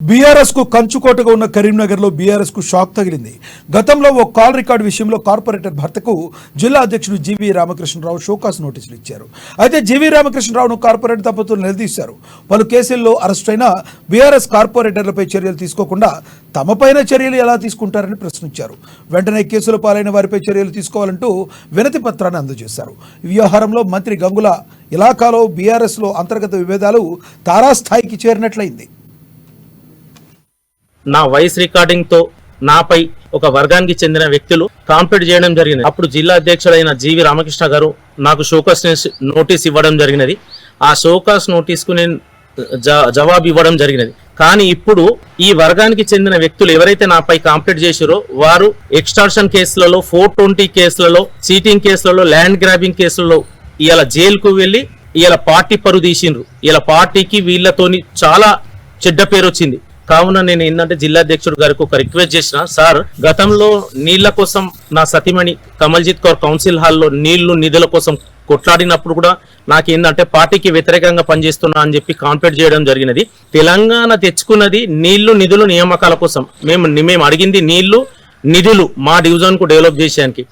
BRS కు కంచుకోటగా ఉన్న కరీంనగర్ లో బీఆర్ఎస్ కు షాక్ తగిలింది. గతంలో ఓ కాల్ రికార్డు విషయంలో కార్పొరేటర్ భర్తకు జిల్లా అధ్యక్షుడు జీవీ రామకృష్ణరావు షోకాస్ నోటీసులు ఇచ్చారు. అయితే జీవీ రామకృష్ణరావును కార్పొరేటర్ దంపతులు నిలదీశారు. పలు కేసుల్లో అరెస్టైన బీఆర్ఎస్ కార్పొరేటర్లపై చర్యలు తీసుకోకుండా తమపైన చర్యలు ఎలా తీసుకుంటారని ప్రశ్నించారు. వెంటనే కేసుల పాలైన వారిపై చర్యలు తీసుకోవాలంటూ వినతి పత్రాన్ని అందజేశారు. ఈ వ్యవహారంలో మంత్రి గంగుల ఇలాకాలో బీఆర్ఎస్ లో అంతర్గత విభేదాలు తారాస్థాయికి చేరినట్లయింది. నా వాయిస్ రికార్డింగ్ తో నాపై ఒక వర్గానికి చెందిన వ్యక్తులు కాంప్లీట్ చేయడం జరిగింది. అప్పుడు జిల్లా అధ్యక్షుడైన జీవి రామకృష్ణ గారు నాకు షోకాస్ నోటీస్ ఇవ్వడం జరిగినది. ఆ షోకాస్ నోటీస్ కు నేను జవాబు ఇవ్వడం జరిగినది. కానీ ఇప్పుడు ఈ వర్గానికి చెందిన వ్యక్తులు ఎవరైతే నాపై కాంప్లీట్ చేశారో వారు ఎక్స్టార్షన్ కేసులలో, 420 కేసులలో, చీటింగ్ కేసులలో, ల్యాండ్ గ్రాబింగ్ కేసులలో ఇలా జైలుకు వెళ్లి ఇలా పార్టీ పరువు తీసిండ్రు. ఇలా పార్టీకి వీళ్ళతోని చాలా చెడ్డ పేరు వచ్చింది. కావున నేను ఏంటంటే జిల్లా అధ్యక్షుడు గారికి ఒక రిక్వెస్ట్ చేసిన, సార్ గతంలో నీళ్ల కోసం నా సతీమణి కమల్జిత్ కౌర్ కౌన్సిల్ హాల్లో నిధుల కోసం కొట్లాడినప్పుడు కూడా నాకేందంటే పార్టీకి వ్యతిరేకంగా పనిచేస్తున్నా అని చెప్పి కాంప్లీట్ చేయడం జరిగినది. తెలంగాణ తెచ్చుకున్నది నిధులు నియామకాల కోసం. మేము అడిగింది నిధులు మా డివిజన్ కు డెవలప్ చేసేదానికి.